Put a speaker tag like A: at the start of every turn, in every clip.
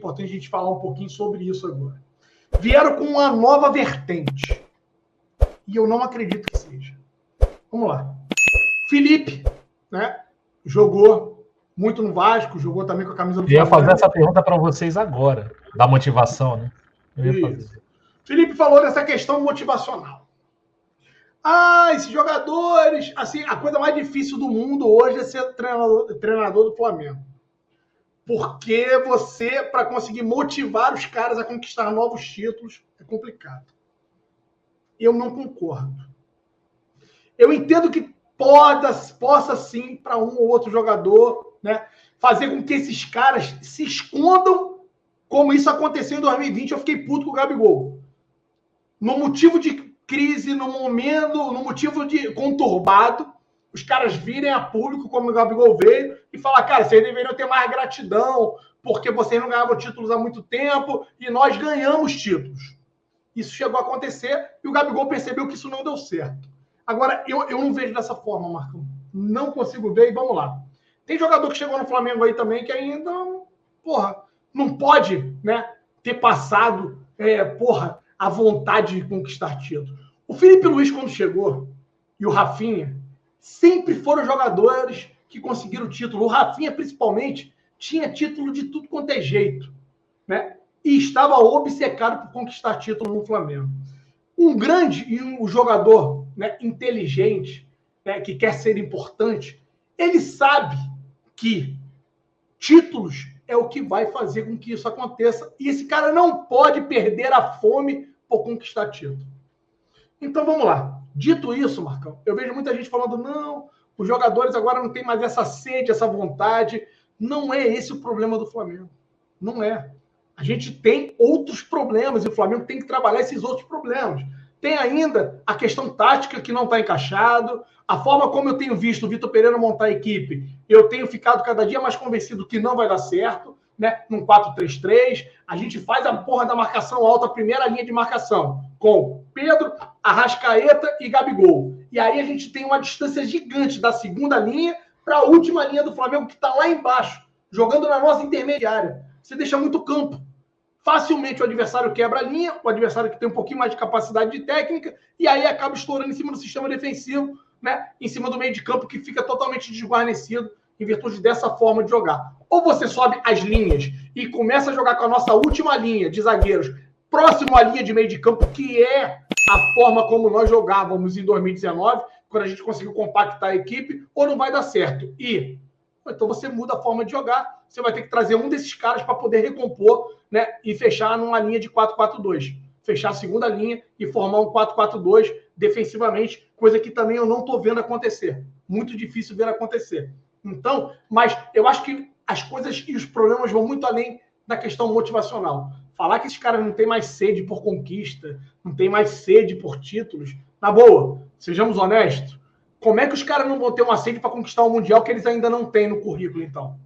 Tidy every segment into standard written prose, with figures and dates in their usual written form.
A: importante a gente falar um pouquinho sobre isso agora. Vieram com uma nova vertente. E eu não acredito que seja. Vamos lá. Felipe, né? Jogou muito no Vasco, jogou também com a camisa do
B: Flamengo. Eu ia fazer essa pergunta para vocês agora, da motivação, né? Eu ia fazer.
A: Felipe falou dessa questão motivacional. Esses jogadores... Assim, a coisa mais difícil do mundo hoje é ser treinador do Flamengo. Porque você, para conseguir motivar os caras a conquistar novos títulos, é complicado. Eu não concordo. Eu entendo que possa sim, para um ou outro jogador, né, fazer com que esses caras se escondam, como isso aconteceu em 2020. Eu fiquei puto com o Gabigol. No motivo de crise, no motivo de conturbado, os caras virem a público, como o Gabigol veio, e falar, cara, vocês deveriam ter mais gratidão, porque vocês não ganhavam títulos há muito tempo, e nós ganhamos títulos. Isso chegou a acontecer, e o Gabigol percebeu que isso não deu certo. Agora, eu não vejo dessa forma, Marcão. Não consigo ver, e vamos lá. Tem jogador que chegou no Flamengo aí também, que ainda, não pode, né, ter passado, a vontade de conquistar título. O Felipe Luiz, quando chegou, e o Rafinha, sempre foram jogadores que conseguiram título. O Rafinha, principalmente, tinha título de tudo quanto é jeito, né? E estava obcecado por conquistar título no Flamengo. Um grande e um jogador, né, inteligente, né, que quer ser importante, ele sabe que títulos é o que vai fazer com que isso aconteça. E esse cara não pode perder a fome por conquistar título. Então, vamos lá. Dito isso, Marcão, eu vejo muita gente falando, não, os jogadores agora não têm mais essa sede, essa vontade. Não é esse o problema do Flamengo. Não é. A gente tem outros problemas e o Flamengo tem que trabalhar esses outros problemas. Tem ainda a questão tática que não está encaixado, a forma como eu tenho visto o Vitor Pereira montar a equipe, eu tenho ficado cada dia mais convencido que não vai dar certo, né? Num 4-3-3, a gente faz a porra da marcação alta, a primeira linha de marcação, com Pedro, Arrascaeta e Gabigol. E aí a gente tem uma distância gigante da segunda linha para a última linha do Flamengo, que está lá embaixo, jogando na nossa intermediária. Você deixa muito campo. Facilmente o adversário quebra a linha, o adversário que tem um pouquinho mais de capacidade de técnica, e aí acaba estourando em cima do sistema defensivo, né? Em cima do meio de campo, que fica totalmente desguarnecido em virtude dessa forma de jogar. Ou você sobe as linhas e começa a jogar com a nossa última linha de zagueiros, próximo à linha de meio de campo, que é a forma como nós jogávamos em 2019, quando a gente conseguiu compactar a equipe, ou não vai dar certo. Então você muda a forma de jogar, você vai ter que trazer um desses caras para poder recompor, né, e fechar numa linha de 4-4-2. Fechar a segunda linha e formar um 4-4-2 defensivamente, coisa que também eu não estou vendo acontecer. Muito difícil ver acontecer. Então, mas eu acho que as coisas e os problemas vão muito além da questão motivacional. Falar que esses caras não têm mais sede por conquista, não têm mais sede por títulos, na boa, sejamos honestos, como é que os caras não vão ter uma sede para conquistar o Mundial que eles ainda não têm no currículo, então?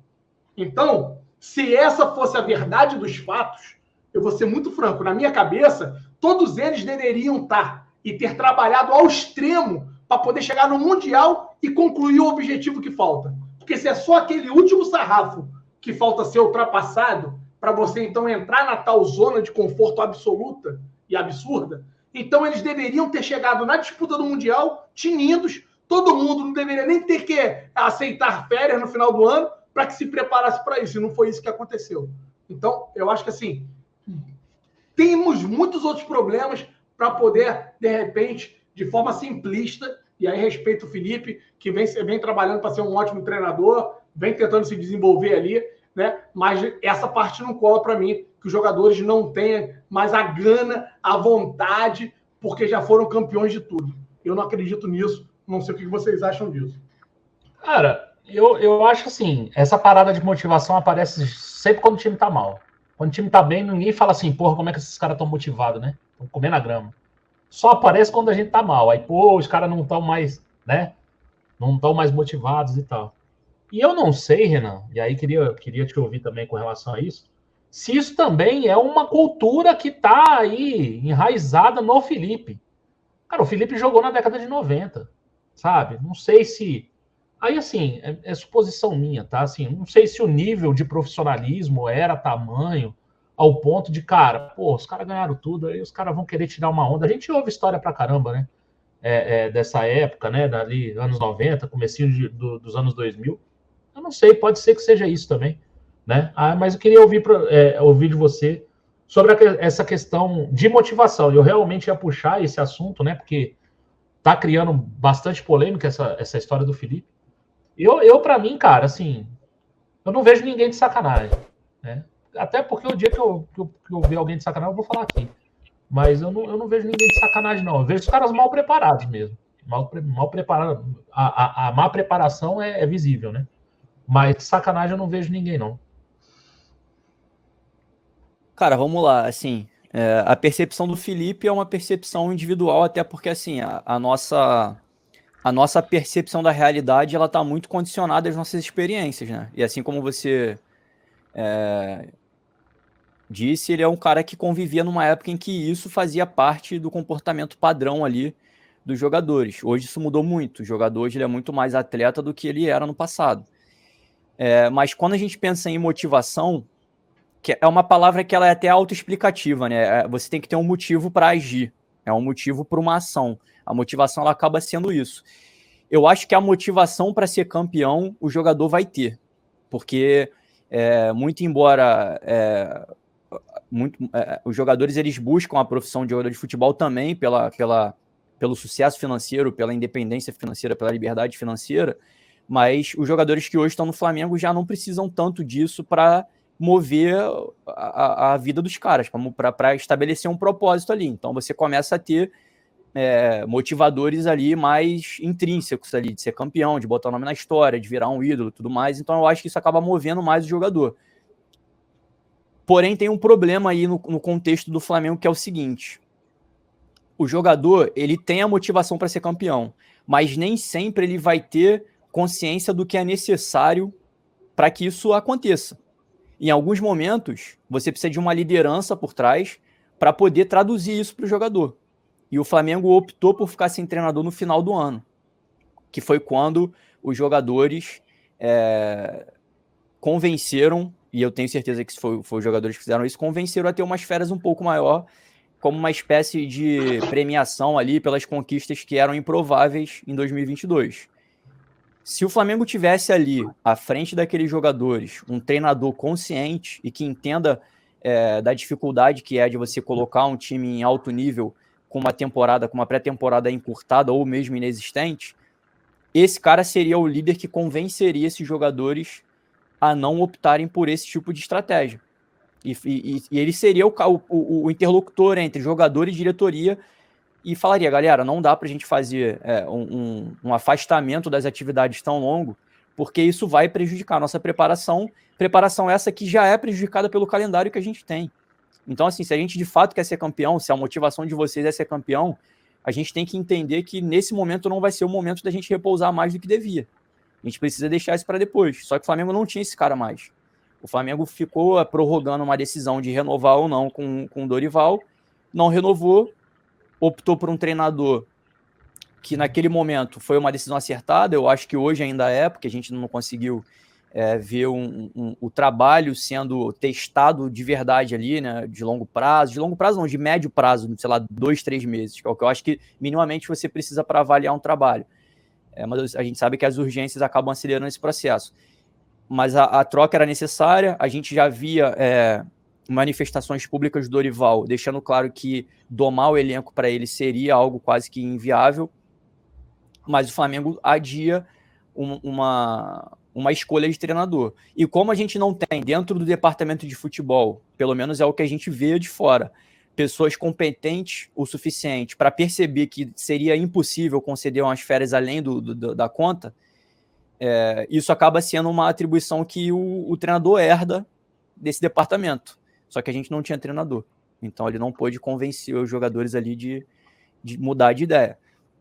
A: Então, se essa fosse a verdade dos fatos, eu vou ser muito franco, na minha cabeça, todos eles deveriam estar e ter trabalhado ao extremo para poder chegar no Mundial e concluir o objetivo que falta. Porque se é só aquele último sarrafo que falta ser ultrapassado para você, então, entrar na tal zona de conforto absoluta e absurda, então eles deveriam ter chegado na disputa do Mundial tinindo. Todo mundo não deveria nem ter que aceitar férias no final do ano para que se preparasse para isso. E não foi isso que aconteceu. Então, eu acho que, assim, temos muitos outros problemas para poder, de repente, de forma simplista, e aí respeito o Felipe, que vem trabalhando para ser um ótimo treinador, vem tentando se desenvolver ali, né? Mas essa parte não cola para mim, que os jogadores não tenham mais a gana, a vontade, porque já foram campeões de tudo. Eu não acredito nisso. Não sei o que vocês acham disso.
B: Cara, eu acho assim, essa parada de motivação aparece sempre quando o time tá mal. Quando o time tá bem, ninguém fala assim, porra, como é que esses caras estão motivados, né? Estão comendo a grama. Só aparece quando a gente tá mal. Aí, pô, os caras não estão mais, né? Não estão mais motivados e tal. E eu não sei, Renan, e aí queria te ouvir também com relação a isso, se isso também é uma cultura que tá aí enraizada no Felipe. Cara, o Felipe jogou na década de 90, sabe? Não sei se... Aí, assim, é suposição minha, tá? Assim, não sei se o nível de profissionalismo era tamanho ao ponto de, cara, pô, os caras ganharam tudo, aí os caras vão querer tirar uma onda. A gente ouve história pra caramba, né? Dessa época, né? Dali, anos 90, comecinho dos anos 2000. Eu não sei, pode ser que seja isso também, né? Mas eu queria ouvir de você sobre essa questão de motivação. Eu realmente ia puxar esse assunto, né? Porque tá criando bastante polêmica essa história do Felipe. Eu para mim, cara, assim, eu não vejo ninguém de sacanagem, né? Até porque o dia que eu ver alguém de sacanagem, eu vou falar aqui. Mas eu não vejo ninguém de sacanagem, não. Eu vejo os caras mal preparados mesmo. Mal preparado. A má preparação é visível, né? Mas de sacanagem eu não vejo ninguém, não.
C: Cara, vamos lá, assim, a percepção do Felipe é uma percepção individual, até porque, assim, a nossa percepção da realidade, ela tá muito condicionada às nossas experiências, né? E assim como você disse, ele é um cara que convivia numa época em que isso fazia parte do comportamento padrão ali dos jogadores. Hoje isso mudou muito, o jogador hoje ele é muito mais atleta do que ele era no passado. Mas quando a gente pensa em motivação, que é uma palavra que ela é até autoexplicativa, né? Você tem que ter um motivo para agir, é um motivo para uma ação. A motivação ela acaba sendo isso. Eu acho que a motivação para ser campeão o jogador vai ter, porque muito embora os jogadores eles buscam a profissão de jogador de futebol também pelo sucesso financeiro, pela independência financeira, pela liberdade financeira, mas os jogadores que hoje estão no Flamengo já não precisam tanto disso para mover a vida dos caras, para estabelecer um propósito ali. Então você começa a ter motivadores ali mais intrínsecos ali, de ser campeão, de botar o nome na história, de virar um ídolo e tudo mais. Então eu acho que isso acaba movendo mais o jogador. Porém, tem um problema aí no contexto do Flamengo, que é o seguinte: o jogador ele tem a motivação para ser campeão, mas nem sempre ele vai ter consciência do que é necessário para que isso aconteça. Em alguns momentos, você precisa de uma liderança por trás para poder traduzir isso para o jogador. E o Flamengo optou por ficar sem treinador no final do ano, que foi quando os jogadores convenceram, e eu tenho certeza que foi os jogadores que fizeram isso, convenceram a ter umas férias um pouco maior, como uma espécie de premiação ali pelas conquistas que eram improváveis em 2022. Se o Flamengo tivesse ali, à frente daqueles jogadores, um treinador consciente e que entenda da dificuldade que é de você colocar um time em alto nível com uma pré-temporada encurtada ou mesmo inexistente, esse cara seria o líder que convenceria esses jogadores a não optarem por esse tipo de estratégia. E ele seria o interlocutor entre jogador e diretoria e falaria, galera, não dá para a gente fazer um afastamento das atividades tão longo, porque isso vai prejudicar a nossa preparação essa que já é prejudicada pelo calendário que a gente tem. Então, assim, se a gente de fato quer ser campeão, se a motivação de vocês é ser campeão, a gente tem que entender que nesse momento não vai ser o momento da gente repousar mais do que devia. A gente precisa deixar isso para depois. Só que o Flamengo não tinha esse cara mais. O Flamengo ficou prorrogando uma decisão de renovar ou não com o Dorival, não renovou, optou por um treinador que naquele momento foi uma decisão acertada. Eu acho que hoje ainda é, porque a gente não conseguiu ver o trabalho sendo testado de verdade ali, né, de longo prazo não, de médio prazo, sei lá, 2, 3 meses, que é o que eu acho que minimamente você precisa para avaliar um trabalho. Mas a gente sabe que as urgências acabam acelerando esse processo. Mas a troca era necessária, a gente já via manifestações públicas do Dorival deixando claro que domar o elenco para ele seria algo quase que inviável, mas o Flamengo adia uma escolha de treinador. E como a gente não tem dentro do departamento de futebol, pelo menos é o que a gente vê de fora, pessoas competentes o suficiente para perceber que seria impossível conceder umas férias além da conta, isso acaba sendo uma atribuição que o treinador herda desse departamento. Só que a gente não tinha treinador. Então ele não pôde convencer os jogadores ali de mudar de ideia.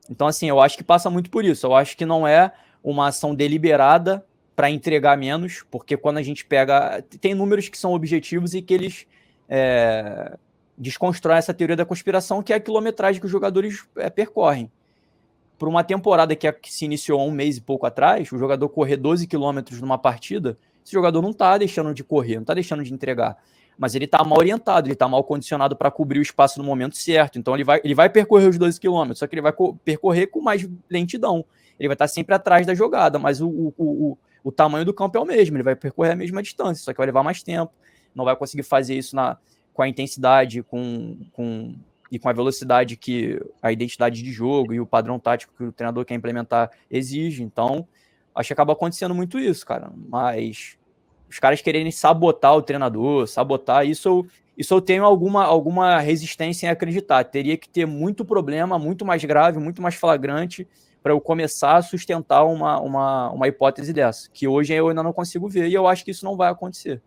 C: Então, assim, eu acho que passa muito por isso. Eu acho que não é uma ação deliberada para entregar menos, porque quando a gente pega... Tem números que são objetivos e que eles desconstroem essa teoria da conspiração, que é a quilometragem que os jogadores percorrem. Por uma temporada que se iniciou há um mês e pouco atrás, o jogador correr 12 quilômetros numa partida, esse jogador não está deixando de correr, não está deixando de entregar. mas ele tá mal orientado, ele tá mal condicionado para cobrir o espaço no momento certo. Então ele vai percorrer os 12 km, só que ele vai percorrer com mais lentidão. Ele vai estar sempre atrás da jogada, mas o tamanho do campo é o mesmo, ele vai percorrer a mesma distância, só que vai levar mais tempo, não vai conseguir fazer isso com a intensidade, e com a velocidade que a identidade de jogo e o padrão tático que o treinador quer implementar exige. Então, acho que acaba acontecendo muito isso, cara. Mas os caras quererem sabotar o treinador, isso eu tenho alguma resistência em acreditar. Teria que ter muito problema, muito mais grave, muito mais flagrante para eu começar a sustentar uma hipótese dessa, que hoje eu ainda não consigo ver, e eu acho que isso não vai acontecer.